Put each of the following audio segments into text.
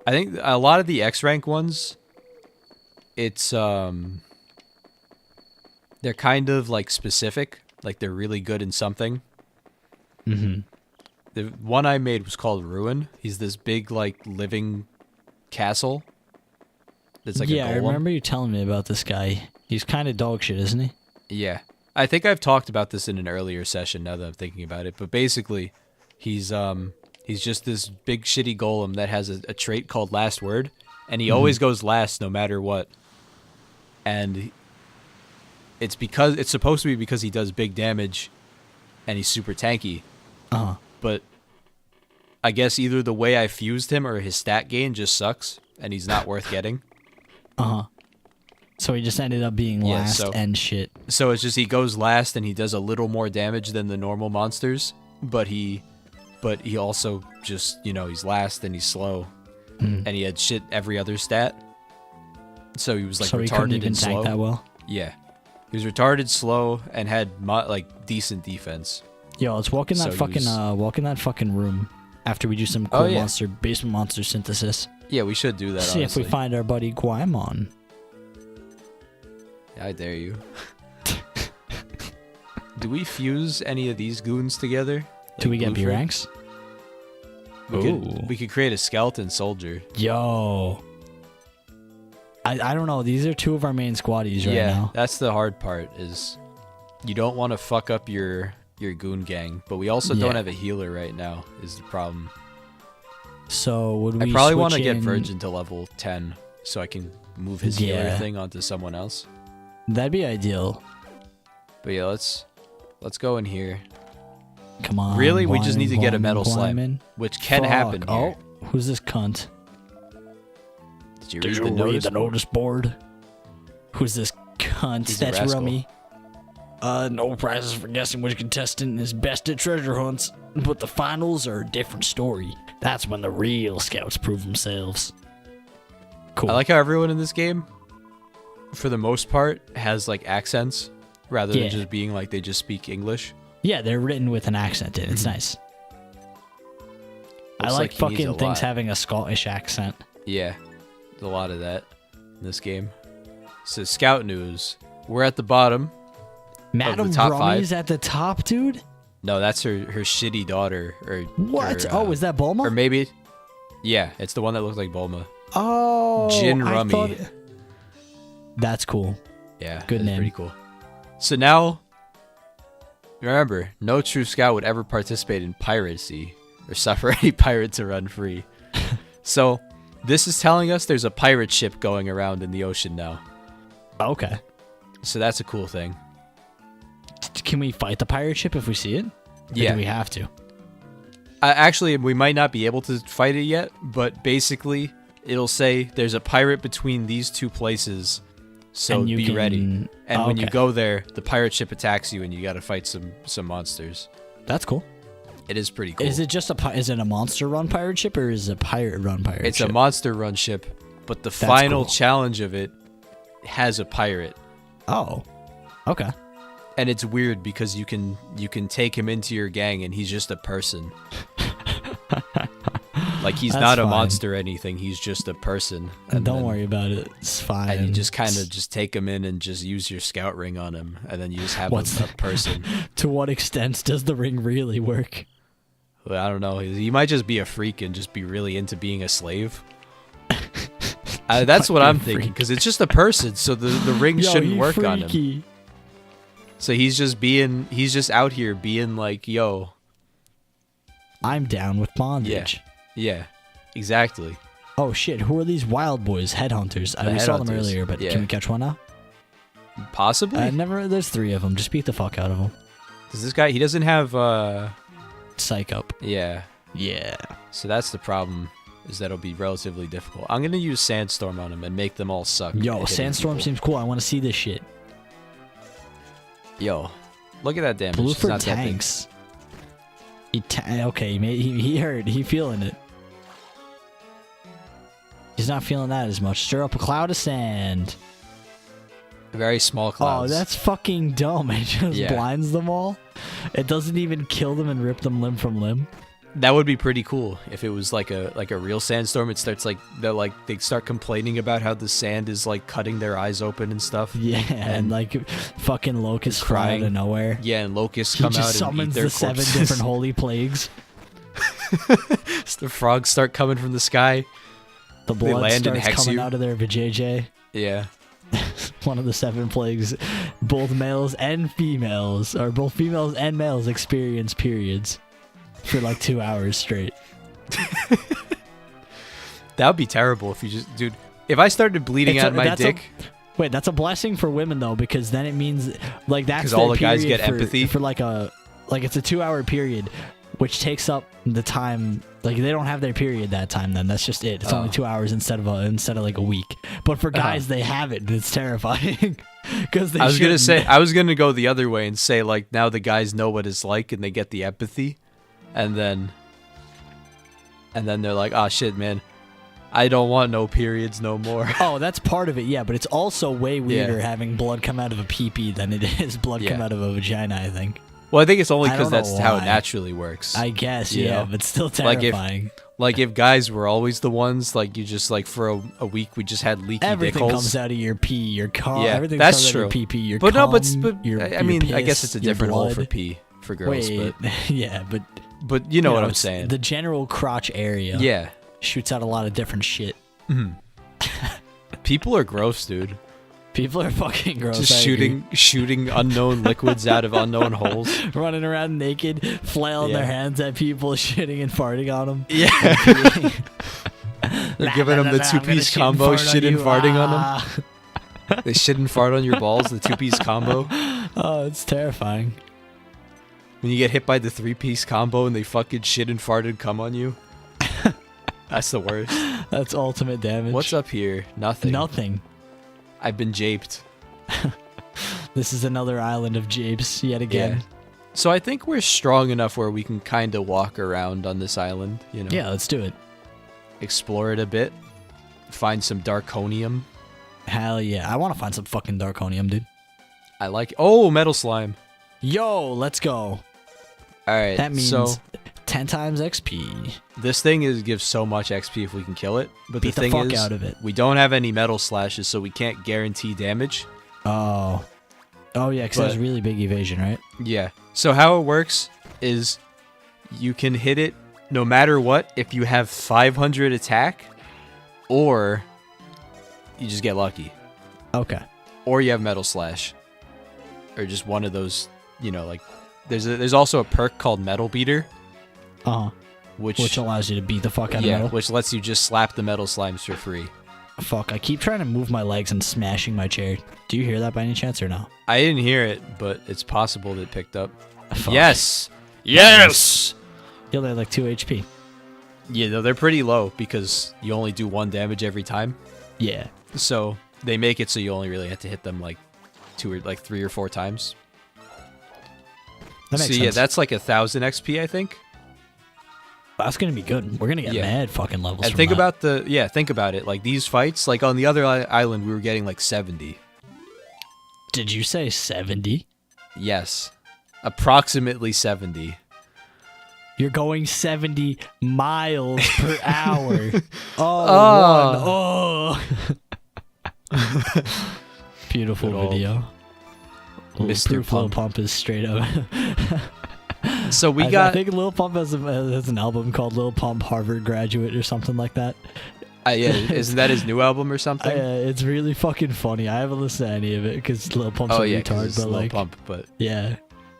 I think a lot of the X rank ones, it's they're kind of like specific, like they're really good in something. Mm-hmm. The one I made was called Ruin. He's this big like living castle. It's like a golem. I remember you telling me about this guy. He's kind of dog shit, isn't he? Yeah. I think I've talked about this in an earlier session now that I'm thinking about it, but basically he's just this big shitty golem that has a trait called Last Word, and he always goes last no matter what. And it's supposed to be because he does big damage and he's super tanky. Uh-huh. But I guess either the way I fused him or his stat gain just sucks and he's not worth getting. Uh-huh. So he just ended up being last and shit. So it's just he goes last and he does a little more damage than the normal monsters, but he also just, he's last and he's slow. And he had shit every other stat. So he was like he couldn't retarded even and slow. tank that well? Yeah. He was retarded, slow, and had decent defense. Yo, let's walk in that fucking room after we do some cool basement monster synthesis. Yeah, we should do that. See if we find our buddy Guaimon. I dare you. Do we fuse any of these goons together? Like do we get B ranks? We could create a skeleton soldier. Yo. I don't know. These are two of our main squaddies right now. Yeah, that's the hard part is you don't want to fuck up your goon gang, but we also don't have a healer right now is the problem. So would we I probably want to get Virgin to level 10 so I can move his healer thing onto someone else. That'd be ideal. But yeah, let's go in here. Come on. Really? We just need to get a metal slime, which can happen here. Oh, who's this cunt? Did you read the notice board? Who's this cunt? That's Rummy. No prizes for guessing which contestant is best at treasure hunts, but the finals are a different story. That's when the real scouts prove themselves. Cool. I like how everyone in this game, for the most part, has like accents rather than just being like they just speak English. Yeah, they're written with an accent in. It's nice. I like fucking things having a Scottish accent. Yeah, there's a lot of that in this game. So Scout News, we're at the bottom. Madam Rummy's at the top, dude? No, that's her shitty daughter. What? Is that Bulma? Or maybe... Yeah, it's the one that looks like Bulma. Oh, Jin Rummy. That's cool. Yeah, good name. Pretty cool. So now, remember, no true scout would ever participate in piracy or suffer any pirate to run free. So this is telling us there's a pirate ship going around in the ocean now. Okay. So that's a cool thing. Can we fight the pirate ship if we see it? Or do we have to? Actually, we might not be able to fight it yet, but basically, it'll say there's a pirate between these two places, so be ready. And when you go there, the pirate ship attacks you, and you got to fight some monsters. That's cool. It is pretty cool. Is it just is it a monster run pirate ship, or is it a pirate run pirate ship? It's a monster run ship, but the final challenge of it has a pirate. Oh, okay. And it's weird because you can take him into your gang and he's just a person. Like he's not a monster or anything, he's just a person. And don't worry about it. It's fine. And you just kind of just take him in and just use your scout ring on him, and then you just have a person. To what extent does the ring really work? Well, I don't know. He might just be a freak and just be really into being a slave. That's what I'm thinking, because it's just a person, so the ring shouldn't work on him. So he's just out here being like, yo, I'm down with bondage. Yeah, exactly. Oh shit, who are these wild boys? Headhunters. We saw them earlier, but can we catch one now? Possibly. There's 3 of them. Just beat the fuck out of them. Does this guy, he doesn't have, Psych up. Yeah. Yeah. So that's the problem, is that it'll be relatively difficult. I'm going to use Sandstorm on him and make them all suck. Yo, Sandstorm seems cool. I want to see this shit. Yo, look at that damage. Blue for tanks. Okay, he heard. He feeling it. He's not feeling that as much. Stir up a cloud of sand. Very small clouds. Oh, that's fucking dumb. It just blinds them all. It doesn't even kill them and rip them limb from limb. That would be pretty cool if it was like a real sandstorm. It starts like they start complaining about how the sand is like cutting their eyes open and stuff. Yeah, and like fucking locusts crying out of nowhere. Yeah, and locusts He come just out and eat summons their the corpses. 7 different holy plagues. The frogs start coming from the sky. The blood land and starts hex coming you. out of their vajayjay. Yeah. One of the 7 plagues. Both males and females, or both females and males, experience periods for like 2 hours straight. That would be terrible if you just, dude. If I started bleeding out my dick, Wait, that's a blessing for women though, because then it means like that's 'Cause all the guys period get empathy? for like it's a 2-hour period, which takes up the time. Like they don't have their period that time. Then that's just it. It's only 2 hours instead of like a week. But for guys, they have it, and it's terrifying. Because I was gonna go the other way and say like now the guys know what it's like and they get the empathy, and then they're like, oh shit, man, I don't want no periods no more. Oh, that's part of it, yeah. But it's also way weirder having blood come out of a pee-pee than it is blood come out of a vagina, I think. Well, I think it's only I because don't know that's how it why. naturally works. I guess, You yeah, know? but still terrifying. Like if guys were always the ones, like you just like for a week we just had leaky Everything dick comes holes. out of your pee, your cum. Yeah, Everything that's comes out true. of your pee-pee, your But cum, no, but your, I your mean, I piss, guess it's a your different hole for blood. pee for girls. Wait, yeah, But you know what I'm it's saying. The general crotch area Yeah. shoots out a lot of different shit. People are gross, dude. People are fucking gross. Just I agree. shooting unknown liquids out of unknown holes. Running around naked, flailing their hands at people, shitting and farting on them. Yeah. They're giving them the two-piece combo, shit and farting on them. They shit and fart on your balls, the two-piece combo. Oh, it's terrifying. When you get hit by the three-piece combo and they fucking shit and fart and come on you. That's the worst. That's ultimate damage. What's up here? Nothing. Nothing. I've been japed. This is another island of japes yet again. So I think we're strong enough where we can kind of walk around on this island, you know? Yeah, let's do it. Explore it a bit. Find some darkonium. Hell yeah. I want to find some fucking darkonium, dude. I like... Oh, metal slime. Yo, let's go. All right, That means so 10 times XP. this thing gives so much XP if we can kill it. But Beat the the thing fuck is, out of it. we don't have any metal slashes, so we can't guarantee damage. Oh. Oh, yeah, because But- that's really big evasion, right? Yeah. So how it works is you can hit it no matter what if you have 500 attack, or you just get lucky, Okay. or you have metal slash, or just one of those. You know, like there's also a perk called Metal Beater, Uh-huh. which allows you to beat the fuck out of metal. which lets you just slap the metal slimes for free. Fuck, I keep trying to move my legs and smashing my chair. Do you hear that by any chance or no? I didn't hear it, but it's possible that it picked up. Fuck. Yes. Yes. Yo, they're like 2 HP. Yeah, no, they're pretty low because you only do 1 damage every time. Yeah. So they make it so you only really have to hit them like 3 or 4 times. That makes So yeah, sense. that's like 1,000 XP, I think. That's gonna be good. We're gonna get Yeah. mad fucking levels. And from think that. think about it. Like these fights, like on the other island, we were getting like 70. Did you say 70? Yes, approximately 70. You're going 70 miles per hour. Oh, Beautiful Good old video. Mr. Proof Lil Pump. Pump is straight up. So we I got. think Lil Pump has an album called Lil Pump Harvard Graduate or something like that. Yeah, isn't that his new album or something? It's really fucking funny. I haven't listened to any of it because Lil Pump's Oh a yeah, 'cause retard, it's but Lil like, Pump. But yeah.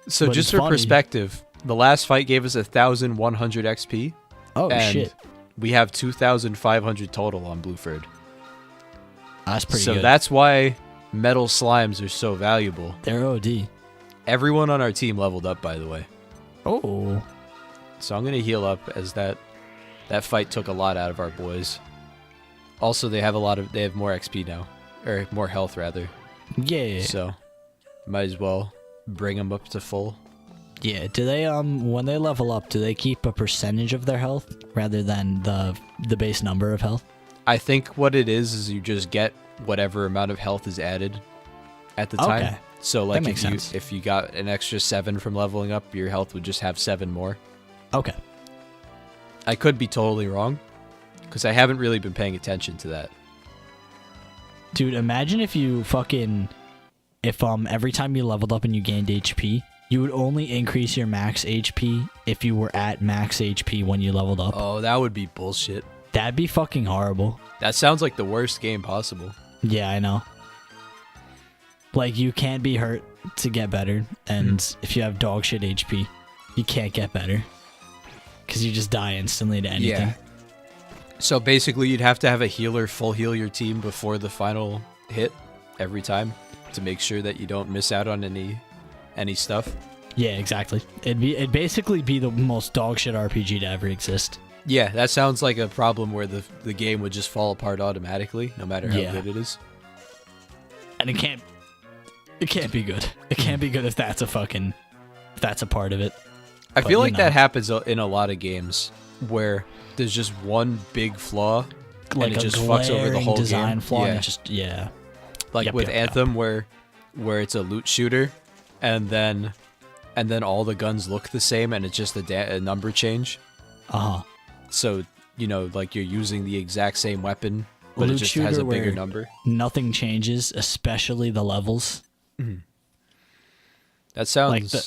so But just it's for funny. perspective, the last fight gave us 1,100 XP. Oh and shit, We have 2,500 total on Blueford. that's pretty So good. that's why metal slimes are so valuable. They're OD. Everyone on our team leveled up, by the way. Oh, So I'm gonna heal up as that fight took a lot out of our boys. Also, they have more XP now, or more health rather. yeah. So might as well bring them up to full. Yeah, do they when they level up, do they keep a percentage of their health rather than the base number of health? I think what it is you just get whatever amount of health is added at the time. Okay. So like makes sense. if you got an extra 7 from leveling up, your health would just have 7 more. Okay. I could be totally wrong, because I haven't really been paying attention to that. Dude, imagine if every time you leveled up and you gained HP, you would only increase your max HP if you were at max HP when you leveled up. Oh, that would be bullshit. That'd be fucking horrible. That sounds like the worst game possible. Yeah, I know. Like, you can't be hurt to get better, and if you have dog shit HP, you can't get better. Because you just die instantly to anything. Yeah. So basically, you'd have to have a healer full heal your team before the final hit every time to make sure that you don't miss out on any stuff. Yeah, exactly. It'd basically be the most dog shit RPG to ever exist. Yeah, that sounds like a problem where the game would just fall apart automatically, no matter how good it is. And it can't be good. It can't be good if that's a part of it. I feel like that happens in a lot of games where there's just one big flaw, like and it just fucks over the whole design game. Flaw. Yeah. Like with Anthem, where it's a loot shooter, and then all the guns look the same, and it's just a number change. So like you're using the exact same weapon, but it just has a bigger number. Nothing changes, especially the levels. Mm-hmm. That sounds. Like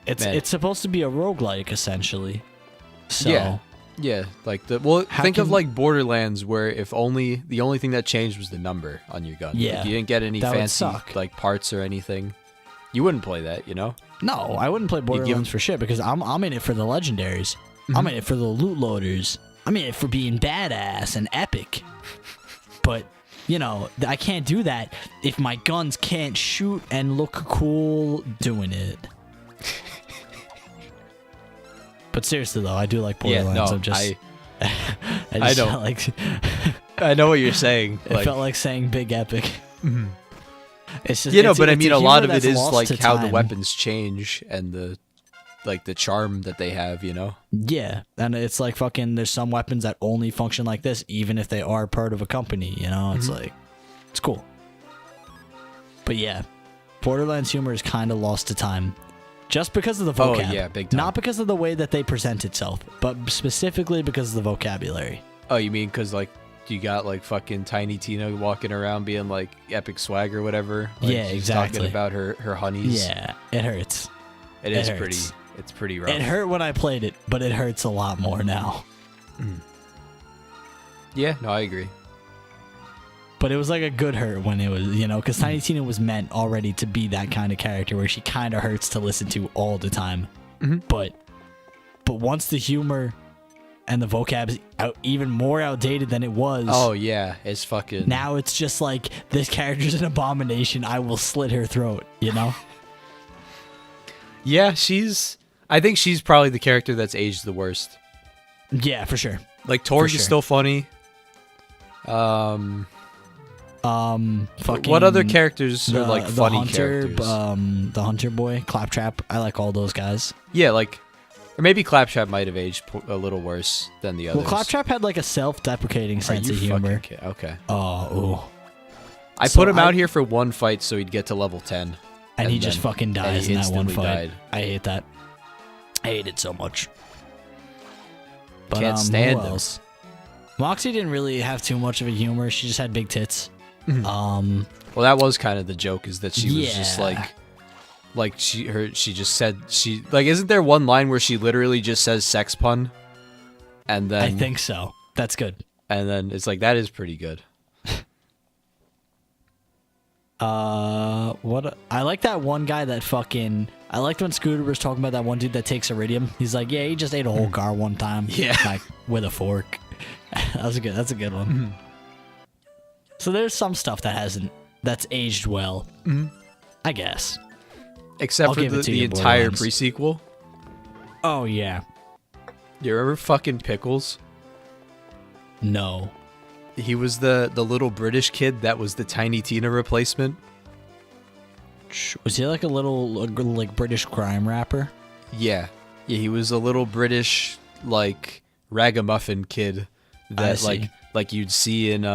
it's supposed to be a roguelike essentially. So yeah. Like think of like Borderlands, where the only thing that changed was the number on your gun. Yeah, like you didn't get any fancy like parts or anything. You wouldn't play that, No, I wouldn't play Borderlands for shit because I'm in it for the legendaries. I'm in it for the loot loaders. I'm in it for being badass and epic. But I can't do that if my guns can't shoot and look cool doing it. But seriously though, I do like Borderlands. I know. I know what you're saying. It felt like saying big epic. Mm-hmm. It's just but I mean, a lot of it is like how time. the weapons change and the charm that they have. Yeah, and it's like fucking. There's some weapons that only function like this, even if they are part of a company. It's like it's cool. But yeah, Borderlands humor is kind of lost to time. Just because of the vocab. Oh, yeah, big time. Not because of the way that they present itself, but specifically because of the vocabulary. Oh, you mean because, like, you got, like, fucking Tiny Tina walking around being, like, epic swag or whatever? Like, yeah, exactly. Talking about her honeys. Yeah, it hurts. It hurts. It's pretty rough. It hurt when I played it, but it hurts a lot more now. Yeah, no, I agree. But it was like a good hurt when it was, because Tiny Tina was meant already to be that kind of character where she kind of hurts to listen to all the time. Mm-hmm. But once the humor and the vocab is even more outdated than it was. Oh, yeah. It's fucking... Now it's just like, this character's an abomination. I will slit her throat, Yeah, I think she's probably the character that's aged the worst. Yeah, for sure. Like, Torg is still funny. Fucking what other characters are like funny characters? The Hunter boy, Claptrap. I like all those guys. Yeah, or maybe Claptrap might have aged a little worse than the others. Well, Claptrap had like a self-deprecating sense of humor. Okay. Oh, I put him out here for one fight so he'd get to level 10. And he just fucking dies in that one fight. Died. I hate that. I hate it so much. But, Can't stand who him. else? Moxie didn't really have too much of a humor. She just had big tits. Well, that was kind of the joke, is that she was just she just said isn't there one line where she literally just says sex pun? And then I think so. That's good. And then it's like, that is pretty good. What I like that one guy that fucking I liked when Scooter was talking about that one dude that takes iridium. He's like, yeah, he just ate a whole car one time. Yeah. Like with a fork. That's a good one. So there's some stuff that's aged well. I guess. Except for the entire pre-sequel. Oh yeah. You remember fucking Pickles? No. He was the little British kid that was the Tiny Tina replacement. Was he like a little like British crime rapper? Yeah. Yeah, he was a little British like ragamuffin kid that like you'd see in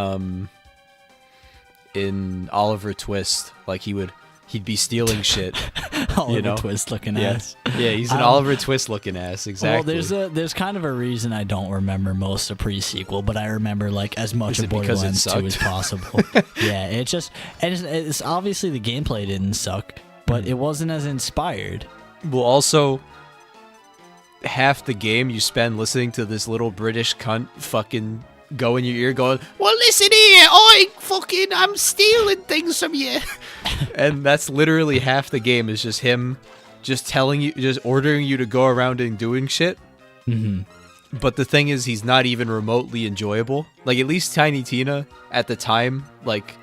Oliver Twist. Like he he'd be stealing shit. Oliver Twist looking ass. Yeah, he's an Oliver Twist looking ass. Exactly. Well, there's kind of a reason I don't remember most of pre-sequel, but I remember like as much of Borderlands 2 as possible. Yeah, it's obviously the gameplay didn't suck, but it wasn't as inspired. Well, also, half the game you spend listening to this little British cunt fucking go in your ear going, well, listen here, I'm stealing things from you. And that's literally half the game is just him just telling you, just ordering you to go around and doing shit. Mm-hmm. But the thing is, he's not even remotely enjoyable. Like, at least Tiny Tina, at the time, like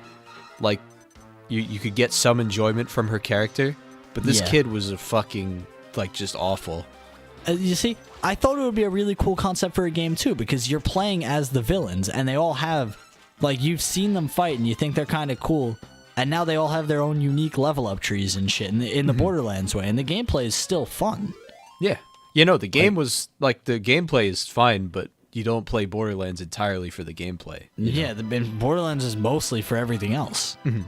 you could get some enjoyment from her character. But this kid was a fucking, like, just awful. You see, I thought it would be a really cool concept for a game, too, because you're playing as the villains, and they all have, like, you've seen them fight, and you think they're kind of cool, and now they all have their own unique level-up trees and shit in the Borderlands way, and the gameplay is still fun. Yeah. You know, the game was, like, the gameplay is fine, but you don't play Borderlands entirely for the gameplay. Yeah, Borderlands is mostly for everything else. Mm-hmm.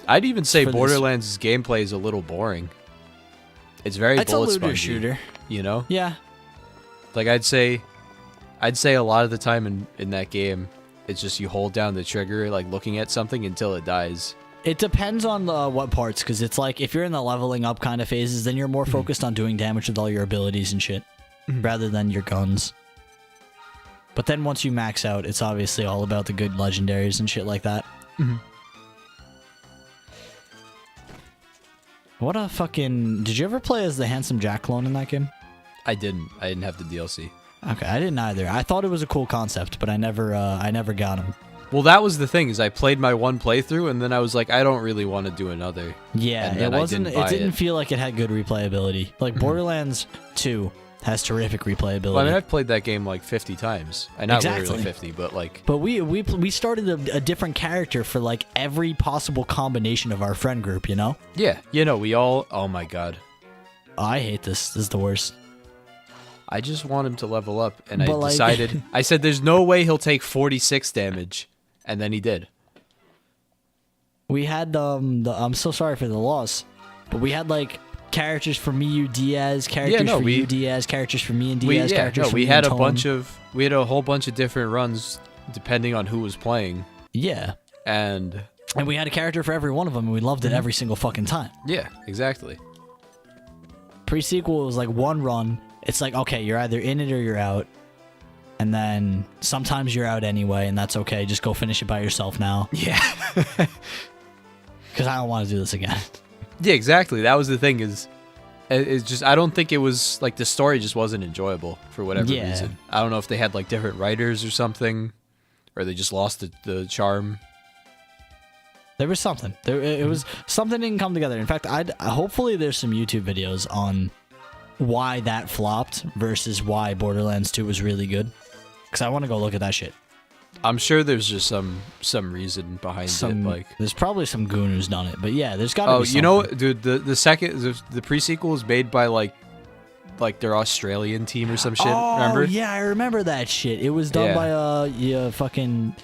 I'd even say Borderlands' gameplay is a little boring. It's very bullet spongy, shooter. You know? Yeah. Like, I'd say a lot of the time in that game, it's just you hold down the trigger, like, looking at something until it dies. It depends on what parts, because it's like, if you're in the leveling up kind of phases, then you're more focused on doing damage with all your abilities and shit, rather than your guns. But then once you max out, it's obviously all about the good legendaries and shit like that. Mm-hmm. What a fucking... Did you ever play as the Handsome Jack clone in that game? I didn't. I didn't have the DLC. Okay, I didn't either. I thought it was a cool concept, but I never got him. Well, that was the thing, is I played my one playthrough, and then I was like, I don't really want to do another. Yeah, it wasn't. It didn't feel like it had good replayability. Like, Borderlands 2 has terrific replayability. Well, I mean, I've played that game like 50 times. Not literally 50, but like... But we started a different character for like every possible combination of our friend group, you know? Yeah, you know, we all... Oh my god. I hate this. This is the worst. I just want him to level up, and I decided... I said, there's no way he'll take 46 damage, and then he did. We had, I'm so sorry for the loss, but we had like... characters for me, you Diaz, characters for you Diaz, characters for me and Diaz, characters for me had and Tone. We had a whole bunch of different runs depending on who was playing. Yeah. And we had a character for every one of them, and we loved it every single fucking time. Yeah, exactly. Pre-sequel was like one run. It's like, okay, you're either in it or you're out. And then sometimes you're out anyway, and that's okay. Just go finish it by yourself now. Yeah. Because I don't want to do this again. Yeah, exactly. That was the thing, is it's just, I don't think it was, like, the story just wasn't enjoyable for whatever reason. I don't know if they had, like, different writers or something, or they just lost the charm. There was something. It was something didn't come together. In fact, hopefully there's some YouTube videos on why that flopped versus why Borderlands 2 was really good. Because I want to go look at that shit. I'm sure there's just some reason behind it. Like, there's probably some goon who's done it, but yeah, there's got to be something. You know what, dude? The pre-sequel is made by like their Australian team or some shit. Remember? Yeah, I remember that shit. It was done by fucking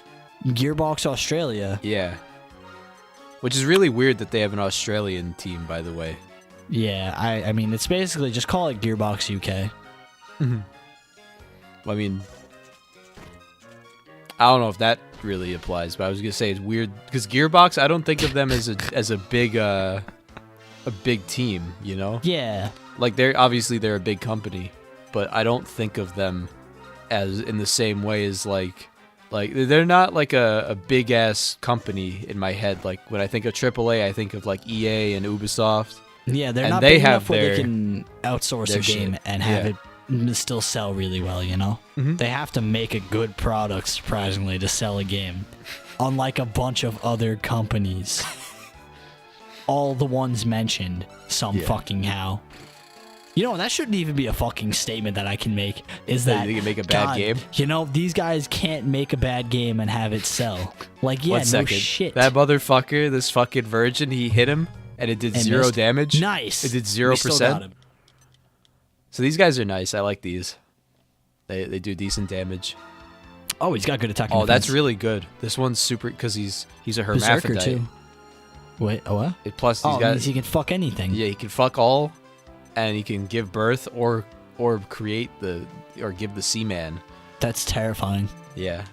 Gearbox Australia. Yeah. Which is really weird that they have an Australian team, by the way. Yeah, I mean, it's basically just call it Gearbox UK. Mm-hmm. Well, I mean, I don't know if that really applies, but I was gonna say it's weird because Gearbox, I don't think of them as a big team, you know? Yeah. Like, they're a big company, but I don't think of them as in the same way as like they're not like a big ass company in my head. Like, when I think of AAA, I think of like EA and Ubisoft. Yeah, they're not big enough where they can outsource a game and have it still sell really well, you know? Mm-hmm. They have to make a good product, surprisingly, to sell a game. Unlike a bunch of other companies. All the ones mentioned, fucking how. You know, that shouldn't even be a fucking statement that I can make, is that you can make a bad game? You know, these guys can't make a bad game and have it sell. Like, yeah, no shit. That motherfucker, this fucking virgin, he hit him, and it did 0 damage. Nice. It did 0%. So these guys are nice. I like these. They do decent damage. Oh, he's got good attack. Oh, that's really good. This one's super because he's a hermaphrodite. Berserker too. Wait, what? Plus, It means he can fuck anything. Yeah, he can fuck all, and he can give birth or create or give the Seaman. That's terrifying. Yeah.